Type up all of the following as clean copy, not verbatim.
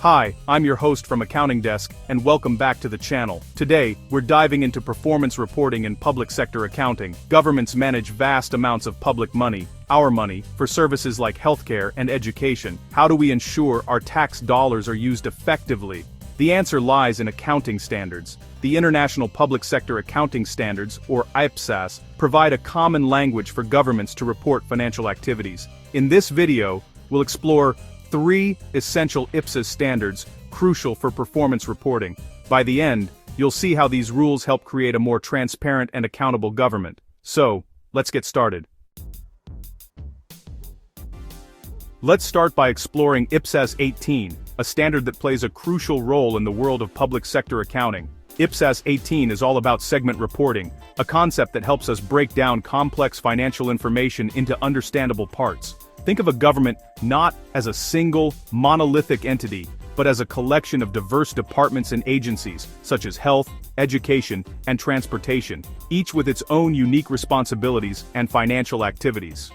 Hi, I'm your host from Accounting Desk, and welcome back to the channel. Today, we're diving into performance reporting in public sector accounting. Governments manage vast amounts of public money, our money, for services like healthcare and education. How do we ensure our tax dollars are used effectively? The answer lies in accounting standards. The International Public Sector Accounting Standards, or IPSAS, provide a common language for governments to report financial activities. In this video, we'll explore 3 essential IPSAS standards crucial for performance reporting. By the end, you'll see how these rules help create a more transparent and accountable government. So, let's get started. Let's start by exploring IPSAS 18, a standard that plays a crucial role in the world of public sector accounting. IPSAS 18 is all about segment reporting, a concept that helps us break down complex financial information into understandable parts. Think of a government not as a single, monolithic entity, but as a collection of diverse departments and agencies, such as health, education, and transportation, each with its own unique responsibilities and financial activities.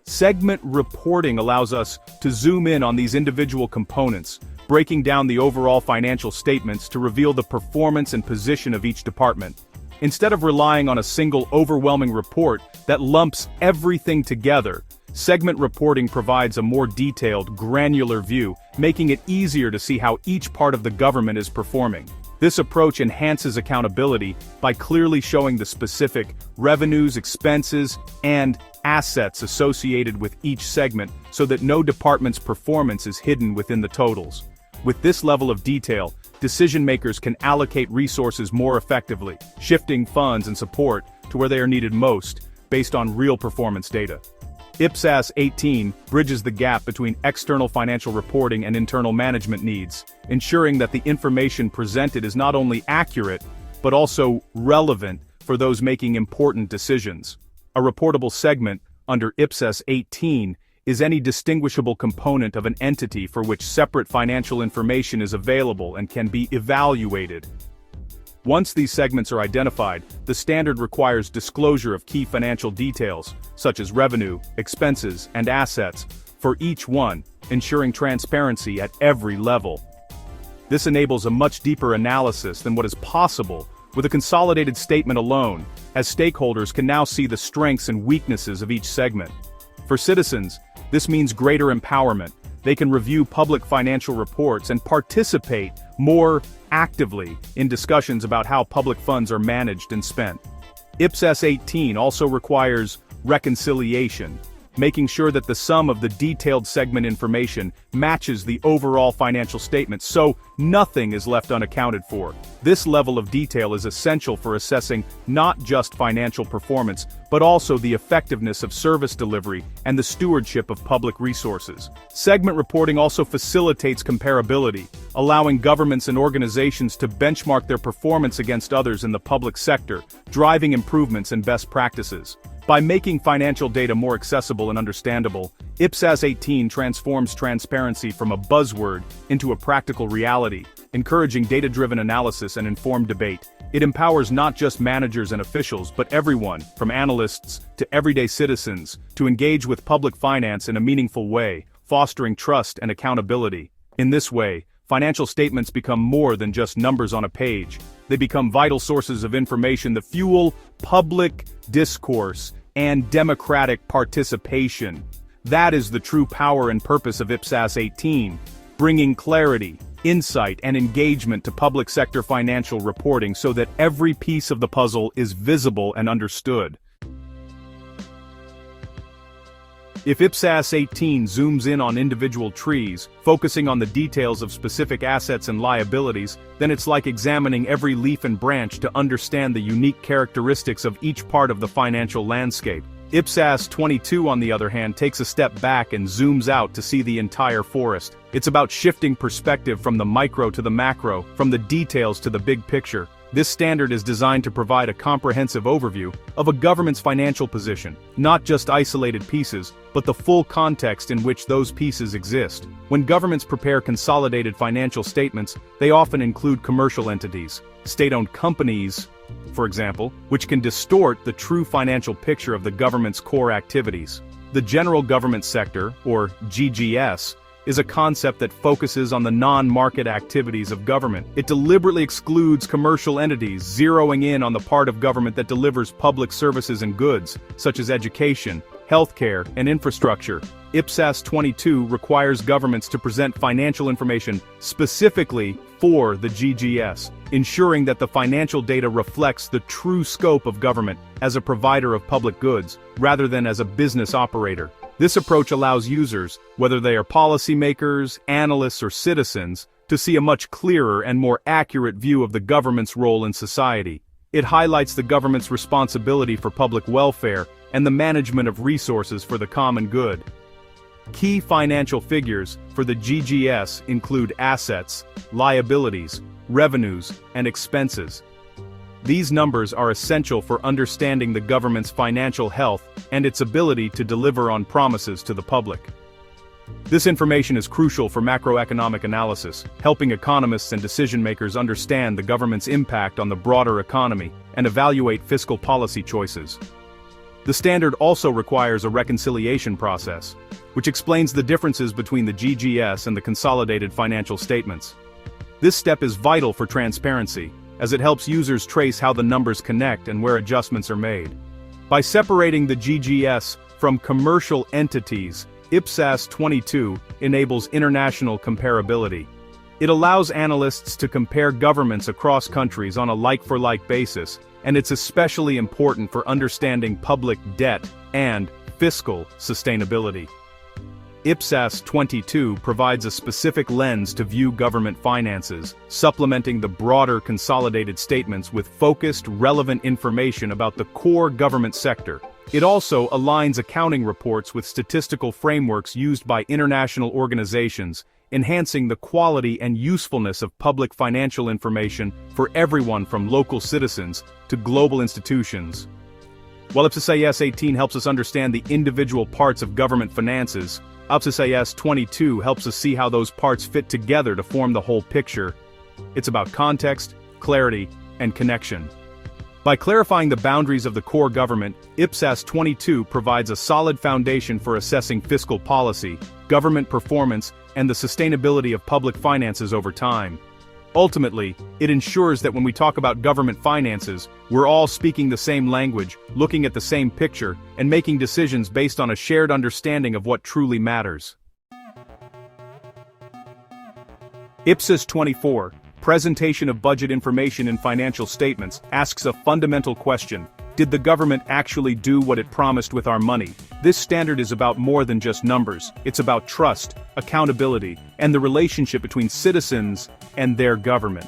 Segment reporting allows us to zoom in on these individual components, breaking down the overall financial statements to reveal the performance and position of each department. Instead of relying on a single overwhelming report that lumps everything together, segment reporting provides a more detailed, granular view, making it easier to see how each part of the government is performing. This approach enhances accountability by clearly showing the specific revenues, expenses, and assets associated with each segment so that no department's performance is hidden within the totals. With this level of detail, decision-makers can allocate resources more effectively, shifting funds and support to where they are needed most, based on real performance data. IPSAS 18 bridges the gap between external financial reporting and internal management needs, ensuring that the information presented is not only accurate, but also relevant for those making important decisions. A reportable segment under IPSAS 18 is any distinguishable component of an entity for which separate financial information is available and can be evaluated. Once these segments are identified, the standard requires disclosure of key financial details, such as revenue, expenses, and assets, for each one, ensuring transparency at every level. This enables a much deeper analysis than what is possible with a consolidated statement alone, as stakeholders can now see the strengths and weaknesses of each segment. For citizens, this means greater empowerment. They can review public financial reports and participate more actively in discussions about how public funds are managed and spent. IPSAS 18 also requires reconciliation, making sure that the sum of the detailed segment information matches the overall financial statement so nothing is left unaccounted for. This level of detail is essential for assessing not just financial performance, but also the effectiveness of service delivery and the stewardship of public resources. Segment reporting also facilitates comparability, allowing governments and organizations to benchmark their performance against others in the public sector, driving improvements and best practices. By making financial data more accessible and understandable, IPSAS 18 transforms transparency from a buzzword into a practical reality, encouraging data-driven analysis and informed debate. It empowers not just managers and officials, but everyone, from analysts to everyday citizens, to engage with public finance in a meaningful way, fostering trust and accountability. In this way, financial statements become more than just numbers on a page. They become vital sources of information that fuel public discourse and democratic participation. That is the true power and purpose of IPSAS 18, bringing clarity, insight, and engagement to public sector financial reporting so that every piece of the puzzle is visible and understood. If IPSAS 18 zooms in on individual trees, focusing on the details of specific assets and liabilities, then it's like examining every leaf and branch to understand the unique characteristics of each part of the financial landscape. IPSAS 22, on the other hand, takes a step back and zooms out to see the entire forest. It's about shifting perspective from the micro to the macro, from the details to the big picture. This standard is designed to provide a comprehensive overview of a government's financial position, not just isolated pieces, but the full context in which those pieces exist. When governments prepare consolidated financial statements, they often include commercial entities, state-owned companies, for example, which can distort the true financial picture of the government's core activities. The general government sector, or GGS, is a concept that focuses on the non-market activities of government. It deliberately excludes commercial entities, zeroing in on the part of government that delivers public services and goods, such as education, healthcare, and infrastructure. IPSAS 22 requires governments to present financial information specifically for the GGS, ensuring that the financial data reflects the true scope of government as a provider of public goods, rather than as a business operator. This approach allows users, whether they are policymakers, analysts, or citizens, to see a much clearer and more accurate view of the government's role in society. It highlights the government's responsibility for public welfare and the management of resources for the common good. Key financial figures for the GGS include assets, liabilities, revenues, and expenses. These numbers are essential for understanding the government's financial health and its ability to deliver on promises to the public. This information is crucial for macroeconomic analysis, helping economists and decision-makers understand the government's impact on the broader economy and evaluate fiscal policy choices. The standard also requires a reconciliation process, which explains the differences between the GGS and the consolidated financial statements. This step is vital for transparency, as it helps users trace how the numbers connect and where adjustments are made. By separating the GGS from commercial entities, IPSAS 22 enables international comparability. It allows analysts to compare governments across countries on a like-for-like basis, and it's especially important for understanding public debt and fiscal sustainability. IPSAS 22 provides a specific lens to view government finances, supplementing the broader consolidated statements with focused, relevant information about the core government sector. It also aligns accounting reports with statistical frameworks used by international organizations, enhancing the quality and usefulness of public financial information for everyone from local citizens to global institutions. While IPSAS 18 helps us understand the individual parts of government finances, IPSAS 22 helps us see how those parts fit together to form the whole picture. It's about context, clarity, and connection. By clarifying the boundaries of the core government, IPSAS 22 provides a solid foundation for assessing fiscal policy, government performance, and the sustainability of public finances over time. Ultimately, it ensures that when we talk about government finances, we're all speaking the same language, looking at the same picture, and making decisions based on a shared understanding of what truly matters. IPSAS 24, Presentation of Budget Information in Financial Statements, asks a fundamental question. Did the government actually do what it promised with our money? This standard is about more than just numbers. It's about trust, accountability, and the relationship between citizens and their government.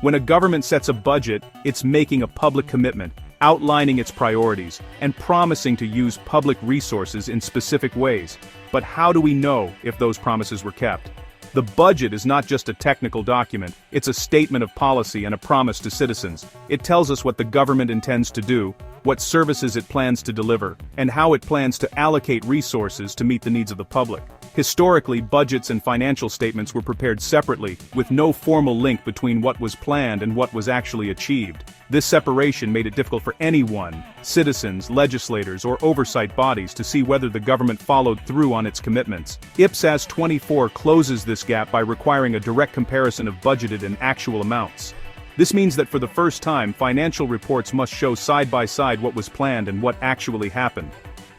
When a government sets a budget, it's making a public commitment, outlining its priorities, and promising to use public resources in specific ways. But how do we know if those promises were kept? The budget is not just a technical document, it's a statement of policy and a promise to citizens. It tells us what the government intends to do, what services it plans to deliver, and how it plans to allocate resources to meet the needs of the public. Historically, budgets and financial statements were prepared separately, with no formal link between what was planned and what was actually achieved. This separation made it difficult for anyone, citizens, legislators, or oversight bodies to see whether the government followed through on its commitments. IPSAS 24 closes this gap by requiring a direct comparison of budgeted and actual amounts. This means that for the first time, financial reports must show side by side what was planned and what actually happened.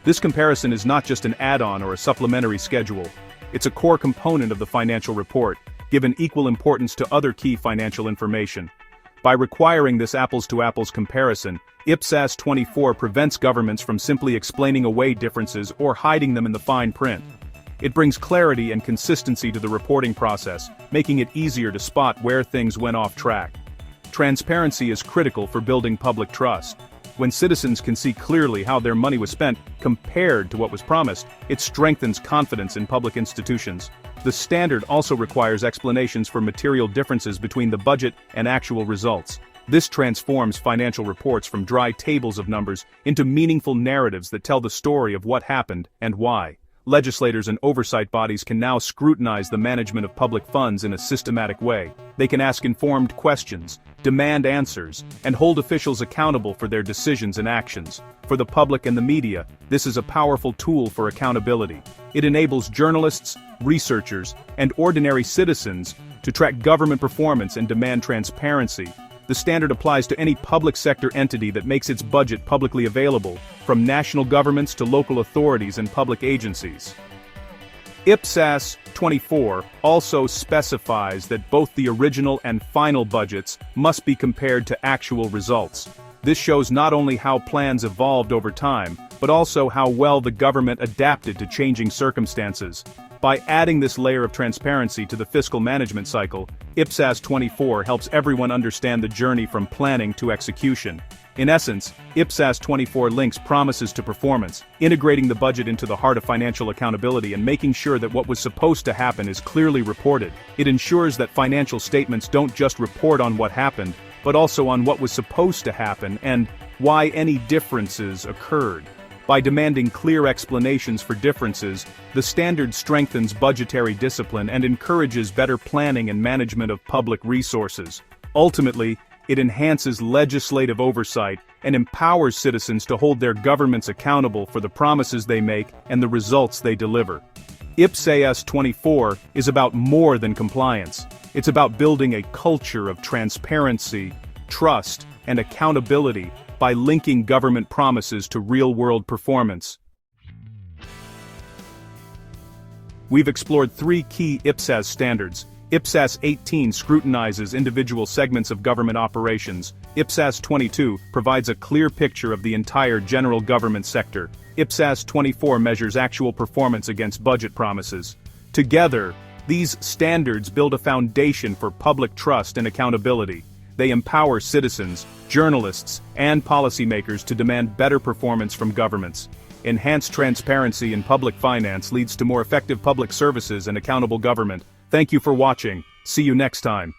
This comparison is not just an add-on or a supplementary schedule. It's a core component of the financial report, given equal importance to other key financial information. By requiring this apples-to-apples comparison, IPSAS 24 prevents governments from simply explaining away differences or hiding them in the fine print. It brings clarity and consistency to the reporting process, making it easier to spot where things went off track. Transparency is critical for building public trust. When citizens can see clearly how their money was spent compared to what was promised, it strengthens confidence in public institutions. The standard also requires explanations for material differences between the budget and actual results. This transforms financial reports from dry tables of numbers into meaningful narratives that tell the story of what happened and why. Legislators and oversight bodies can now scrutinize the management of public funds in a systematic way. They can ask informed questions, demand answers, and hold officials accountable for their decisions and actions. For the public and the media, this is a powerful tool for accountability. It enables journalists, researchers, and ordinary citizens to track government performance and demand transparency. The standard applies to any public sector entity that makes its budget publicly available, from national governments to local authorities and public agencies. IPSAS 24 also specifies that both the original and final budgets must be compared to actual results. This shows not only how plans evolved over time, but also how well the government adapted to changing circumstances. By adding this layer of transparency to the fiscal management cycle, IPSAS 24 helps everyone understand the journey from planning to execution. In essence, IPSAS 24 links promises to performance, integrating the budget into the heart of financial accountability and making sure that what was supposed to happen is clearly reported. It ensures that financial statements don't just report on what happened, but also on what was supposed to happen and why any differences occurred. By demanding clear explanations for differences, the standard strengthens budgetary discipline and encourages better planning and management of public resources. Ultimately, it enhances legislative oversight and empowers citizens to hold their governments accountable for the promises they make and the results they deliver. IPSAS 24 is about more than compliance. It's about building a culture of transparency, trust, and accountability by linking government promises to real-world performance. We've explored 3 key IPSAS standards. IPSAS 18 scrutinizes individual segments of government operations. IPSAS 22 provides a clear picture of the entire general government sector. IPSAS 24 measures actual performance against budget promises. Together, these standards build a foundation for public trust and accountability. They empower citizens, journalists, and policymakers to demand better performance from governments. Enhanced transparency in public finance leads to more effective public services and accountable government. Thank you for watching. See you next time.